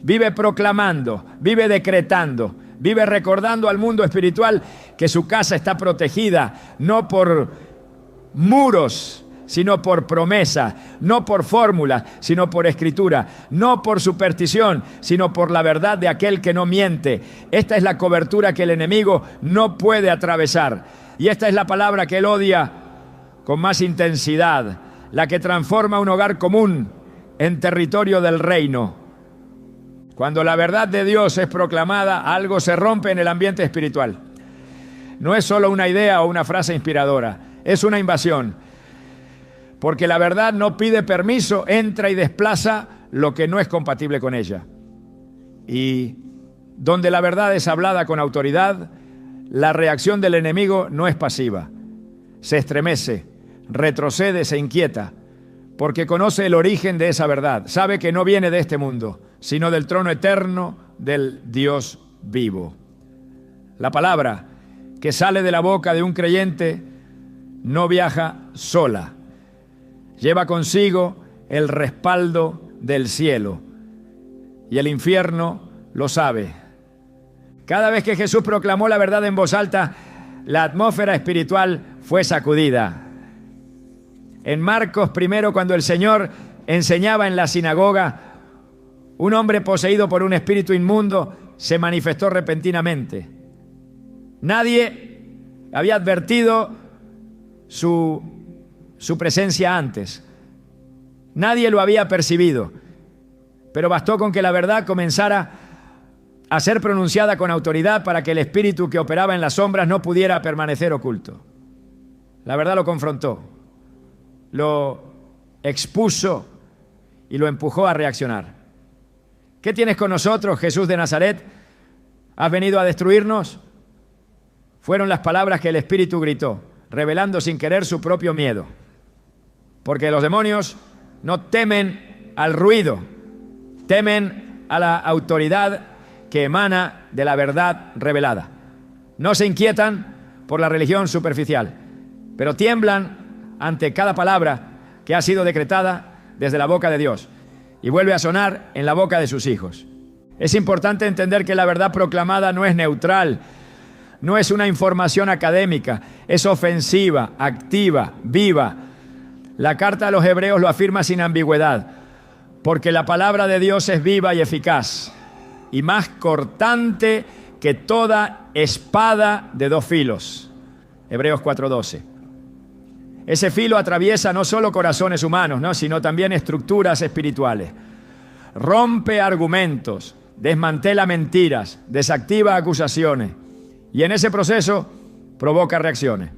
vive proclamando, vive decretando, vive recordando al mundo espiritual que su casa está protegida, no por muros, sino por promesa, no por fórmula, sino por escritura, no por superstición, sino por la verdad de aquel que no miente. Esta es la cobertura que el enemigo no puede atravesar. Y esta es la palabra que él odia con más intensidad, la que transforma un hogar común en territorio del reino. Cuando la verdad de Dios es proclamada, algo se rompe en el ambiente espiritual. No es solo una idea o una frase inspiradora, es una invasión. Porque la verdad no pide permiso, entra y desplaza lo que no es compatible con ella. Y donde la verdad es hablada con autoridad, la reacción del enemigo no es pasiva. Se estremece, retrocede, se inquieta, porque conoce el origen de esa verdad. Sabe que no viene de este mundo, sino del trono eterno del Dios vivo. La palabra que sale de la boca de un creyente no viaja sola. Lleva consigo el respaldo del cielo, y el infierno lo sabe. Cada vez que Jesús proclamó la verdad en voz alta, la atmósfera espiritual fue sacudida. En Marcos 1, cuando el Señor enseñaba en la sinagoga, un hombre poseído por un espíritu inmundo se manifestó repentinamente. Nadie había advertido su presencia antes. Nadie lo había percibido. Pero bastó con que la verdad comenzara a ser pronunciada con autoridad para que el espíritu que operaba en las sombras no pudiera permanecer oculto. La verdad lo confrontó, lo expuso y lo empujó a reaccionar. ¿Qué tienes con nosotros, Jesús de Nazaret? ¿Has venido a destruirnos? Fueron las palabras que el espíritu gritó, revelando sin querer su propio miedo. Porque los demonios no temen al ruido, temen a la autoridad que emana de la verdad revelada. No se inquietan por la religión superficial, pero tiemblan ante cada palabra que ha sido decretada desde la boca de Dios y vuelve a sonar en la boca de sus hijos. Es importante entender que la verdad proclamada no es neutral, no es una información académica, es ofensiva, activa, viva. La carta a los Hebreos lo afirma sin ambigüedad, porque la palabra de Dios es viva y eficaz, y más cortante que toda espada de dos filos. Hebreos 4:12. Ese filo atraviesa no solo corazones humanos, ¿no?, sino también estructuras espirituales. Rompe argumentos, desmantela mentiras, desactiva acusaciones y en ese proceso provoca reacciones.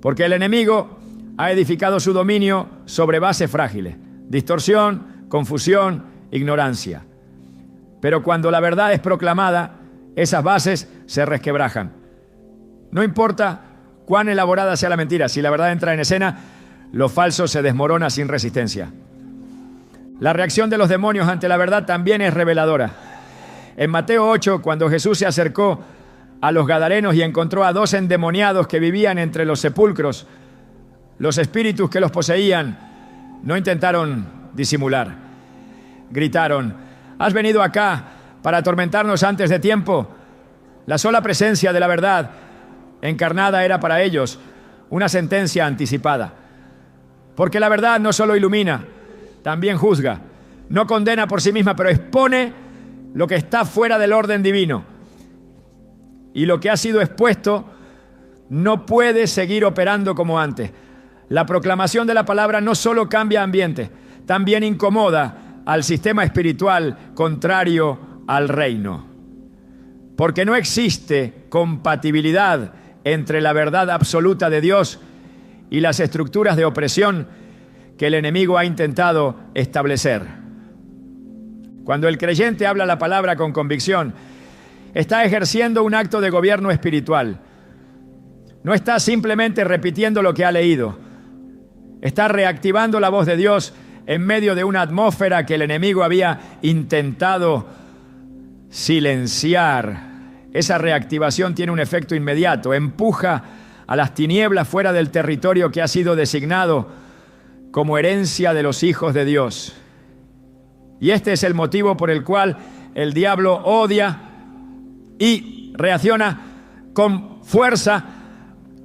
Porque el enemigo ha edificado su dominio sobre bases frágiles: distorsión, confusión, ignorancia. Pero cuando la verdad es proclamada, esas bases se resquebrajan. No importa cuán elaborada sea la mentira, si la verdad entra en escena, lo falso se desmorona sin resistencia. La reacción de los demonios ante la verdad también es reveladora. En Mateo 8, cuando Jesús se acercó a los gadarenos y encontró a 2 endemoniados que vivían entre los sepulcros, los espíritus que los poseían no intentaron disimular. Gritaron: ¿has venido acá para atormentarnos antes de tiempo? La sola presencia de la verdad encarnada era para ellos una sentencia anticipada. Porque la verdad no solo ilumina, también juzga. No condena por sí misma, pero expone lo que está fuera del orden divino. Y lo que ha sido expuesto no puede seguir operando como antes. La proclamación de la palabra no solo cambia ambiente, también incomoda al sistema espiritual contrario al reino. Porque no existe compatibilidad entre la verdad absoluta de Dios y las estructuras de opresión que el enemigo ha intentado establecer. Cuando el creyente habla la palabra con convicción, está ejerciendo un acto de gobierno espiritual. No está simplemente repitiendo lo que ha leído. Está reactivando la voz de Dios en medio de una atmósfera que el enemigo había intentado silenciar. Esa reactivación tiene un efecto inmediato, empuja a las tinieblas fuera del territorio que ha sido designado como herencia de los hijos de Dios. Y este es el motivo por el cual el diablo odia y reacciona con fuerza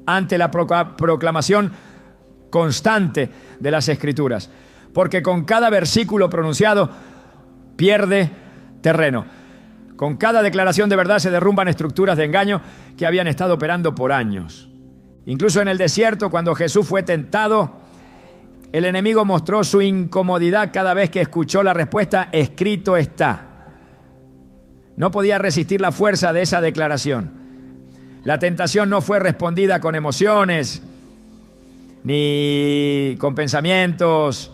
ante la proclamación constante de las Escrituras. Porque con cada versículo pronunciado pierde terreno. Con cada declaración de verdad se derrumban estructuras de engaño que habían estado operando por años. Incluso en el desierto, cuando Jesús fue tentado, el enemigo mostró su incomodidad cada vez que escuchó la respuesta: escrito está. No podía resistir la fuerza de esa declaración. La tentación no fue respondida con emociones, ni con pensamientos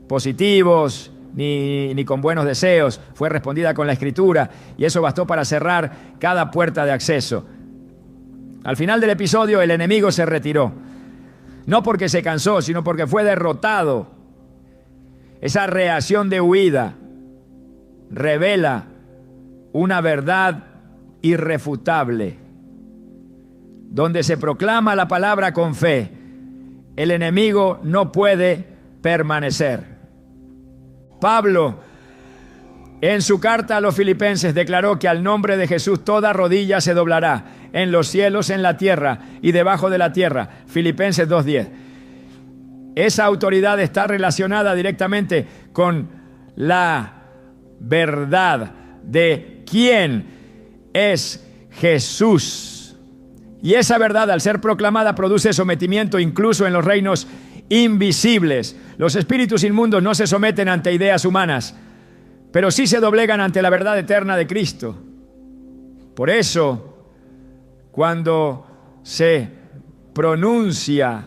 positivos, ni con buenos deseos. Fue respondida con la Escritura, y eso bastó para cerrar cada puerta de acceso. Al final del episodio, el enemigo se retiró. No porque se cansó, sino porque fue derrotado. Esa reacción de huida revela una verdad irrefutable. Donde se proclama la palabra con fe, el enemigo no puede permanecer. Pablo, en su carta a los Filipenses, declaró que al nombre de Jesús toda rodilla se doblará, en los cielos, en la tierra y debajo de la tierra. Filipenses 2:10. Esa autoridad está relacionada directamente con la verdad de quién es Jesús. Y esa verdad, al ser proclamada, produce sometimiento incluso en los reinos invisibles. Los espíritus inmundos no se someten ante ideas humanas, pero sí se doblegan ante la verdad eterna de Cristo. Por eso, cuando se pronuncia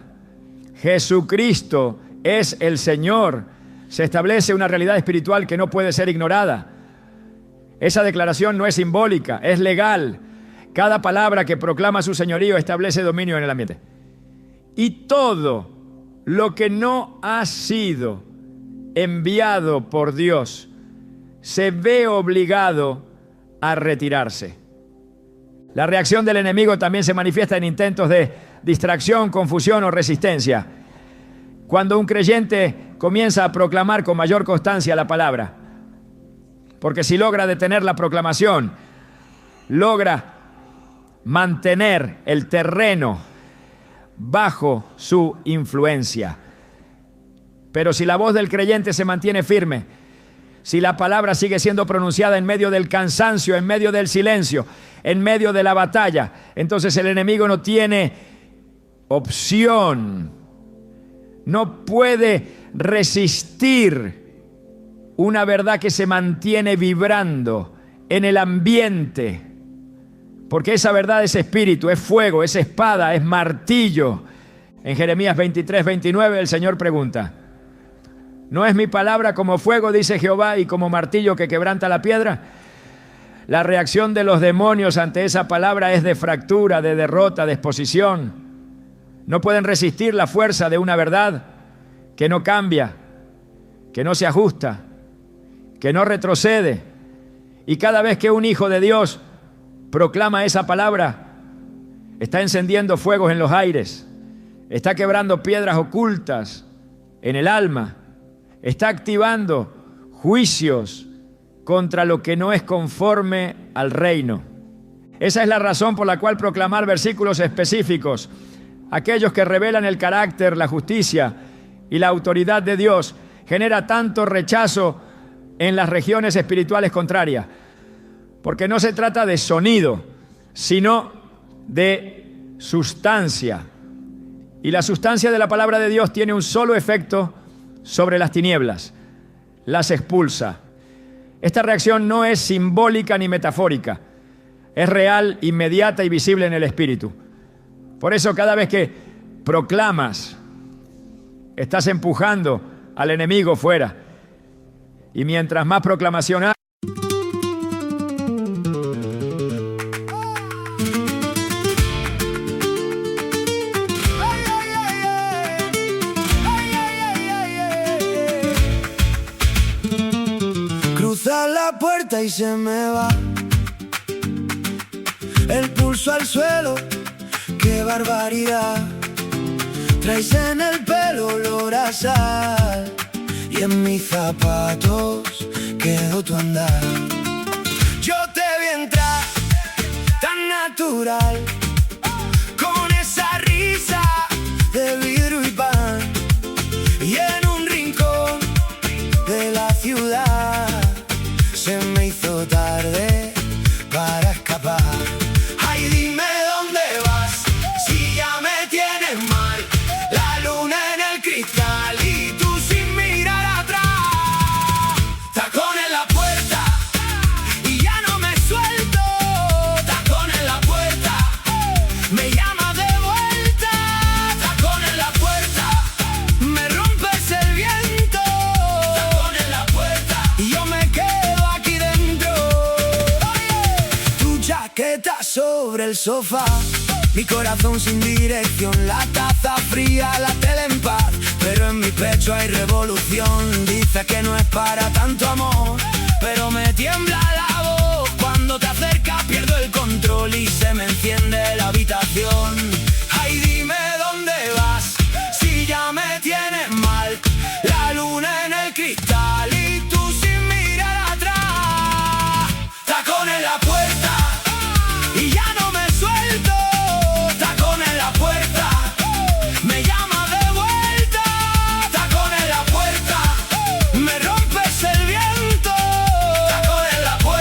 Jesucristo es el Señor, se establece una realidad espiritual que no puede ser ignorada. Esa declaración no es simbólica, es legal. Cada palabra que proclama su señorío establece dominio en el ambiente. Y todo lo que no ha sido enviado por Dios se ve obligado a retirarse. La reacción del enemigo también se manifiesta en intentos de distracción, confusión o resistencia. Cuando un creyente comienza a proclamar con mayor constancia la palabra, porque si logra detener la proclamación, logra mantener el terreno bajo su influencia. Pero si la voz del creyente se mantiene firme, si la palabra sigue siendo pronunciada en medio del cansancio, en medio del silencio, en medio de la batalla, entonces el enemigo no tiene opción, no puede resistir una verdad que se mantiene vibrando en el ambiente, porque esa verdad es espíritu, es fuego, es espada, es martillo. En Jeremías 23:29 el Señor pregunta: ¿no es mi palabra como fuego, dice Jehová, y como martillo que quebranta la piedra? La reacción de los demonios ante esa palabra es de fractura, de derrota, de exposición. No pueden resistir la fuerza de una verdad que no cambia, que no se ajusta, que no retrocede. Y cada vez que un hijo de Dios proclama esa palabra, está encendiendo fuegos en los aires, está quebrando piedras ocultas en el alma, está activando juicios contra lo que no es conforme al reino. Esa es la razón por la cual proclamar versículos específicos, aquellos que revelan el carácter, la justicia y la autoridad de Dios, genera tanto rechazo en las regiones espirituales contrarias, porque no se trata de sonido, sino de sustancia. Y la sustancia de la palabra de Dios tiene un solo efecto sobre las tinieblas: las expulsa. Esta reacción no es simbólica ni metafórica, es real, inmediata y visible en el espíritu. Por eso cada vez que proclamas, estás empujando al enemigo fuera. Y mientras más proclamación hay, cruza la puerta y se me va el pulso al suelo. ¡Qué barbaridad! Traes en el pelo olor a sal y en mis zapatos quedó tu andar. Yo te vi entrar tan natural, con esa risa de vidrio y pan, y en un rincón de la ciudad se me hizo tarde para escapar. Ay, dime dónde vas, si ya me tienes mal. La luna en el cristal y tú sin mirar atrás. Tacón en la puerta y ya no me suelto. Tacón en la puerta, me llamas de vuelta. Tacón en la puerta, me rompes el viento. Tacón en la puerta y yo me quedo aquí dentro. Tu chaqueta sobre el sofá, mi corazón sin dirección, la taza fría, la tele en paz, pero en mi pecho hay revolución. Dice que no es para tanto amor, pero me tiembla la voz. Cuando te acercas pierdo el control y se me enciende la habitación. Ay, dime dónde vas, si ya me tienes mal. La luna en el cristal y tú sin mirar atrás. Tacón en la puerta y ya no me suelto. Tacón en la puerta, me llama de vuelta. Tacón en la puerta, me rompes el viento. Tacón en la puerta.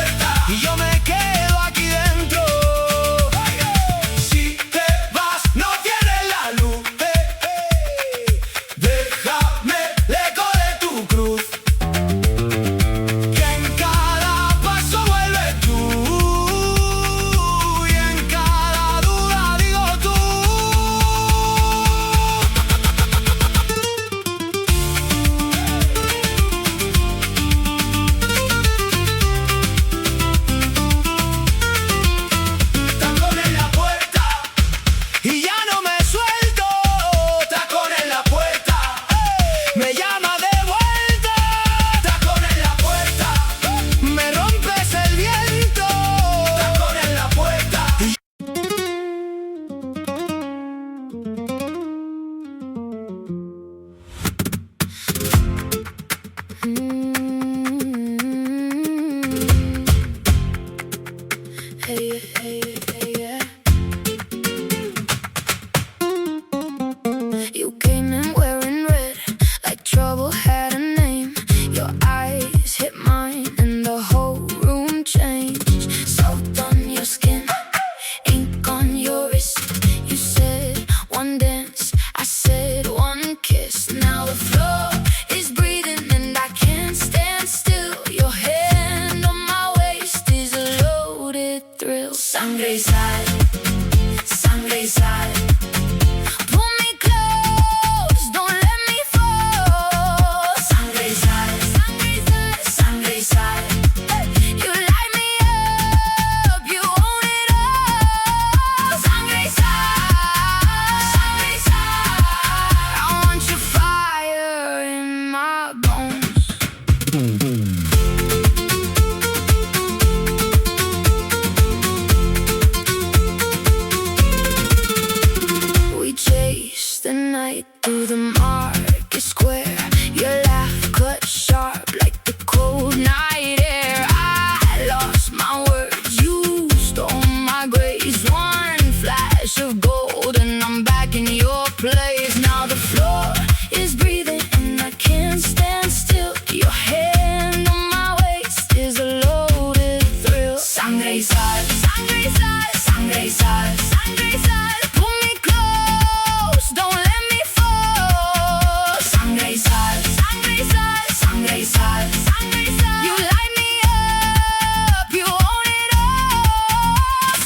floor is breathing and I can't stand still. Your hand on my waist is a loaded thrill. Sangre y sal, sangre y sal. Pull me close, don't let me fall. Sangre y sal, sangre y sal, sangre y sal. You light me up, you own it all. Sangre y sal, sangre y sal. I want your fire in my bones. We chase the night through the market square. Your laugh cut sharp like the cold night air. I lost my words, you stole my grace. One flash of gold and I'm back in your place. Now the floor is breathing and I can't stand still. Your hand on my waist is a loaded thrill. Sangre y sal, sangre y sal, sangre y sal, sangre y sal. Pull me close, don't let me fall. Sangre y sal, sangre y sal, sangre y sal, sangre y sal. You light me up, you own it all.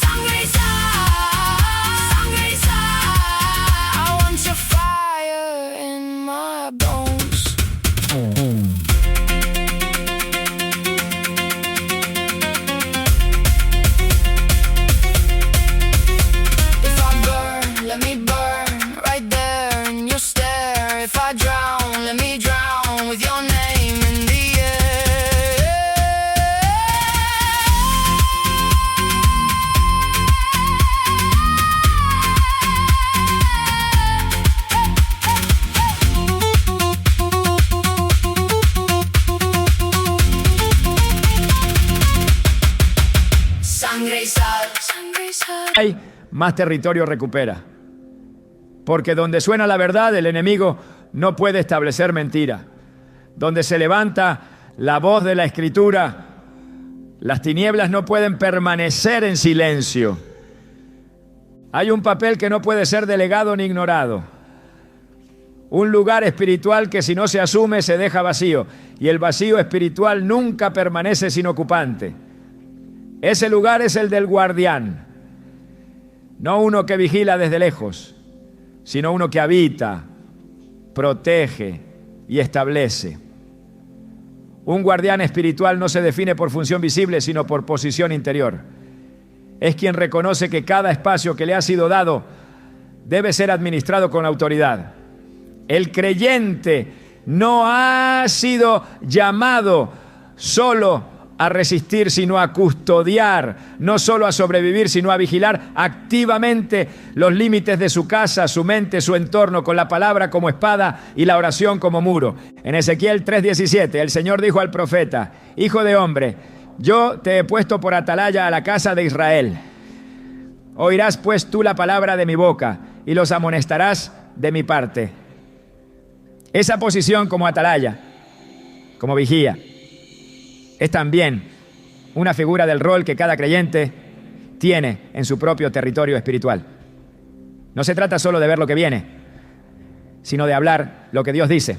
Sangre y sal, sangre y sal. I want your fire in my bones. If I burn, let me burn right there in your stare. If I drown, let me drown with your name in the air. Sangre y sal, sangre y sal. Hay más territorio recupera. Porque donde suena la verdad, el enemigo no puede establecer mentira. Donde se levanta la voz de la Escritura, las tinieblas no pueden permanecer en silencio. Hay un papel que no puede ser delegado ni ignorado. Un lugar espiritual que si no se asume se deja vacío. Y el vacío espiritual nunca permanece sin ocupante. Ese lugar es el del guardián. No uno que vigila desde lejos, sino uno que habita, protege y establece. Un guardián espiritual no se define por función visible, sino por posición interior. Es quien reconoce que cada espacio que le ha sido dado debe ser administrado con autoridad. El creyente no ha sido llamado solo a resistir, sino a custodiar, no solo a sobrevivir, sino a vigilar activamente los límites de su casa, su mente, su entorno, con la palabra como espada y la oración como muro. En Ezequiel 3:17, el Señor dijo al profeta: Hijo de hombre, yo te he puesto por atalaya a la casa de Israel. Oirás pues tú la palabra de mi boca y los amonestarás de mi parte. Esa posición como atalaya, como vigía, es también una figura del rol que cada creyente tiene en su propio territorio espiritual. No se trata solo de ver lo que viene, sino de hablar lo que Dios dice.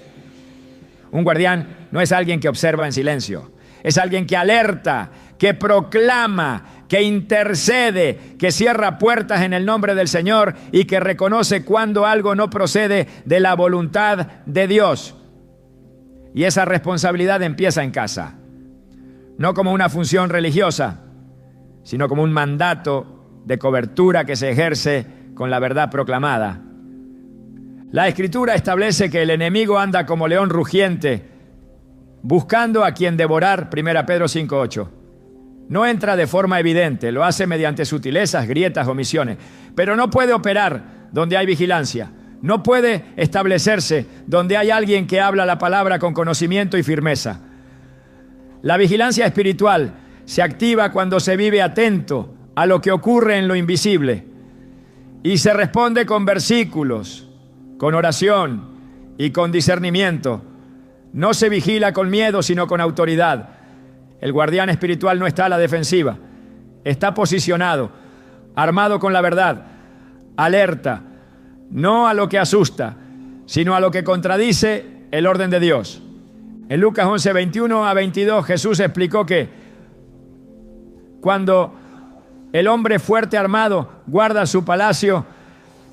Un guardián no es alguien que observa en silencio, es alguien que alerta, que proclama, que intercede, que cierra puertas en el nombre del Señor y que reconoce cuando algo no procede de la voluntad de Dios. Y esa responsabilidad empieza en casa. No como una función religiosa, sino como un mandato de cobertura que se ejerce con la verdad proclamada. La Escritura establece que el enemigo anda como león rugiente, buscando a quien devorar, 1 Pedro 5:8. No entra de forma evidente, lo hace mediante sutilezas, grietas, omisiones, pero no puede operar donde hay vigilancia. No puede establecerse donde hay alguien que habla la palabra con conocimiento y firmeza. La vigilancia espiritual se activa cuando se vive atento a lo que ocurre en lo invisible y se responde con versículos, con oración y con discernimiento. No se vigila con miedo, sino con autoridad. El guardián espiritual no está a la defensiva, está posicionado, armado con la verdad, alerta, no a lo que asusta, sino a lo que contradice el orden de Dios. En Lucas 11, 21 a 22, Jesús explicó que cuando el hombre fuerte armado guarda su palacio,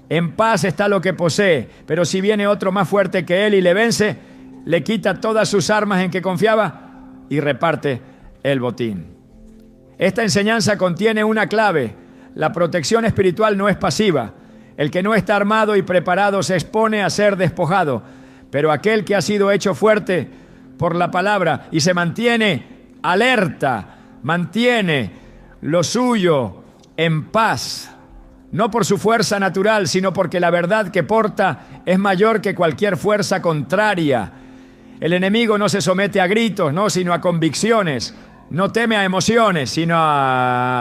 en paz está lo que posee, pero si viene otro más fuerte que él y le vence, le quita todas sus armas en que confiaba y reparte el botín. Esta enseñanza contiene una clave: la protección espiritual no es pasiva. El que no está armado y preparado se expone a ser despojado, pero aquel que ha sido hecho fuerte por la palabra y se mantiene alerta, mantiene lo suyo en paz, no por su fuerza natural, sino porque la verdad que porta es mayor que cualquier fuerza contraria. El enemigo no se somete a gritos, no, sino a convicciones. No teme a emociones, sino a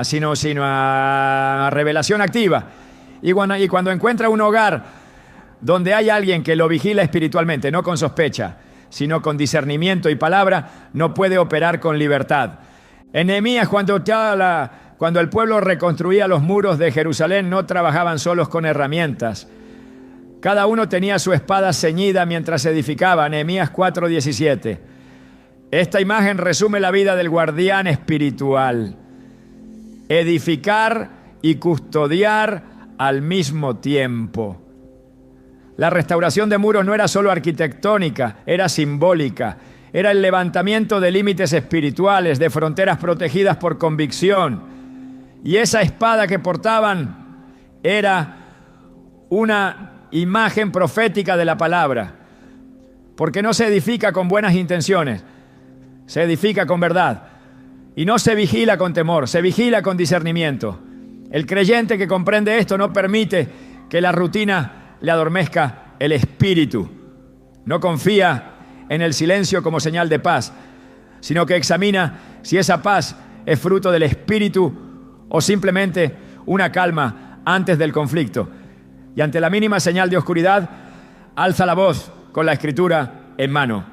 revelación activa. Y cuando encuentra un hogar donde hay alguien que lo vigila espiritualmente, no con sospecha, sino con discernimiento y palabra, no puede operar con libertad. En Nehemías, cuando el pueblo reconstruía los muros de Jerusalén, no trabajaban solos con herramientas. Cada uno tenía su espada ceñida mientras edificaba. Nehemías 4:17. Esta imagen resume la vida del guardián espiritual. Edificar y custodiar al mismo tiempo. La restauración de muros no era solo arquitectónica, era simbólica. Era el levantamiento de límites espirituales, de fronteras protegidas por convicción. Y esa espada que portaban era una imagen profética de la palabra. Porque no se edifica con buenas intenciones, se edifica con verdad. Y no se vigila con temor, se vigila con discernimiento. El creyente que comprende esto no permite que la rutina le adormezca el espíritu. No confía en el silencio como señal de paz, sino que examina si esa paz es fruto del espíritu o simplemente una calma antes del conflicto. Y ante la mínima señal de oscuridad, alza la voz con la escritura en mano.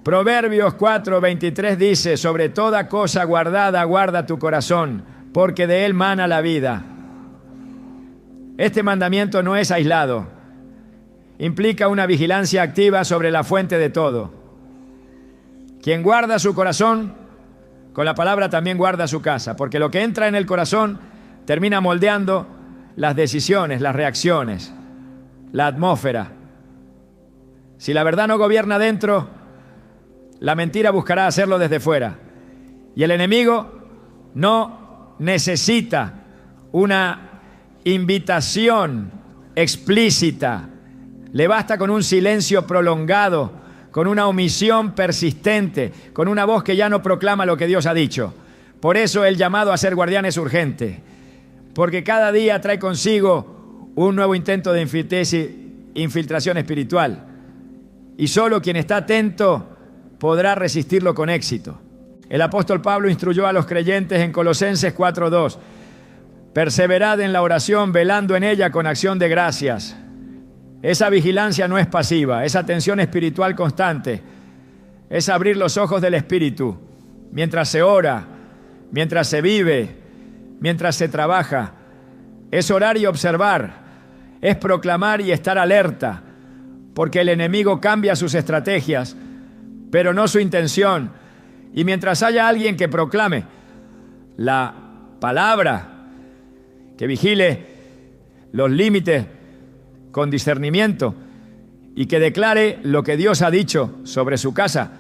Proverbios 4:23 dice: sobre toda cosa guardada, guarda tu corazón, porque de él mana la vida. Este mandamiento no es aislado. Implica una vigilancia activa sobre la fuente de todo. Quien guarda su corazón, con la palabra también guarda su casa, porque lo que entra en el corazón termina moldeando las decisiones, las reacciones, la atmósfera. Si la verdad no gobierna dentro, la mentira buscará hacerlo desde fuera. Y el enemigo no necesita una invitación explícita. Le basta con un silencio prolongado, con una omisión persistente, con una voz que ya no proclama lo que Dios ha dicho. Por eso el llamado a ser guardián es urgente, porque cada día trae consigo un nuevo intento de infiltración espiritual. Y solo quien está atento podrá resistirlo con éxito. El apóstol Pablo instruyó a los creyentes en Colosenses 4:2: perseverad en la oración, velando en ella con acción de gracias. Esa vigilancia no es pasiva, es atención espiritual constante. Es abrir los ojos del espíritu mientras se ora, mientras se vive, mientras se trabaja. Es orar y observar. Es proclamar y estar alerta, porque el enemigo cambia sus estrategias, pero no su intención. Y mientras haya alguien que proclame la palabra, que vigile los límites con discernimiento y que declare lo que Dios ha dicho sobre su casa,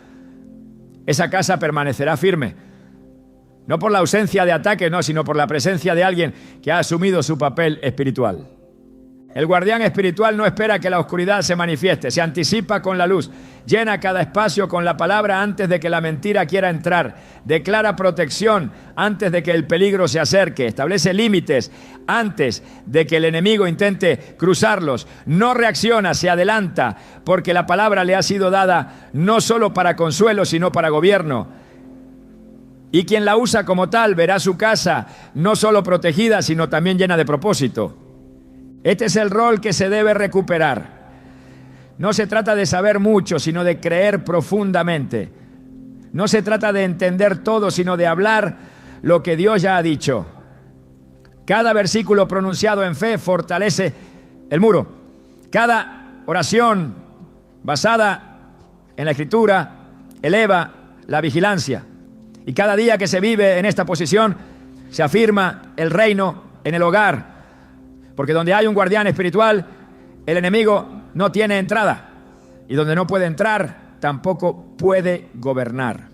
esa casa permanecerá firme. No por la ausencia de ataque, no, sino por la presencia de alguien que ha asumido su papel espiritual. El guardián espiritual no espera que la oscuridad se manifieste, se anticipa con la luz, llena cada espacio con la palabra antes de que la mentira quiera entrar, declara protección antes de que el peligro se acerque, establece límites antes de que el enemigo intente cruzarlos, no reacciona, se adelanta, porque la palabra le ha sido dada no solo para consuelo, sino para gobierno. Y quien la usa como tal verá su casa no solo protegida, sino también llena de propósito. Este es el rol que se debe recuperar. No se trata de saber mucho, sino de creer profundamente. No se trata de entender todo, sino de hablar lo que Dios ya ha dicho. Cada versículo pronunciado en fe fortalece el muro. Cada oración basada en la Escritura eleva la vigilancia. Y cada día que se vive en esta posición, se afirma el reino en el hogar. Porque donde hay un guardián espiritual, el enemigo no tiene entrada. Y donde no puede entrar, tampoco puede gobernar.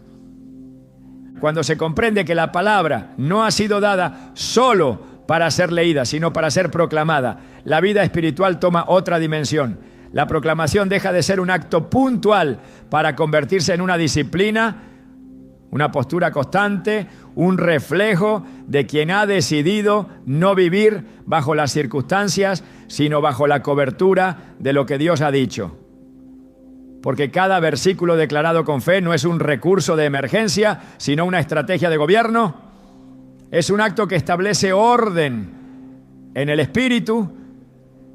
Cuando se comprende que la palabra no ha sido dada solo para ser leída, sino para ser proclamada, la vida espiritual toma otra dimensión. La proclamación deja de ser un acto puntual para convertirse en una disciplina, una postura constante, un reflejo de quien ha decidido no vivir bajo las circunstancias, sino bajo la cobertura de lo que Dios ha dicho. Porque cada versículo declarado con fe no es un recurso de emergencia, sino una estrategia de gobierno. Es un acto que establece orden en el espíritu,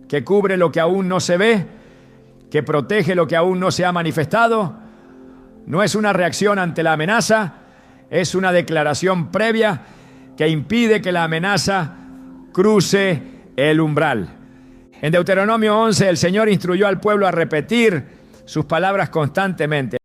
que cubre lo que aún no se ve, que protege lo que aún no se ha manifestado. No es una reacción ante la amenaza, es una declaración previa que impide que la amenaza cruce el umbral. En Deuteronomio 11, el Señor instruyó al pueblo a repetir sus palabras constantemente.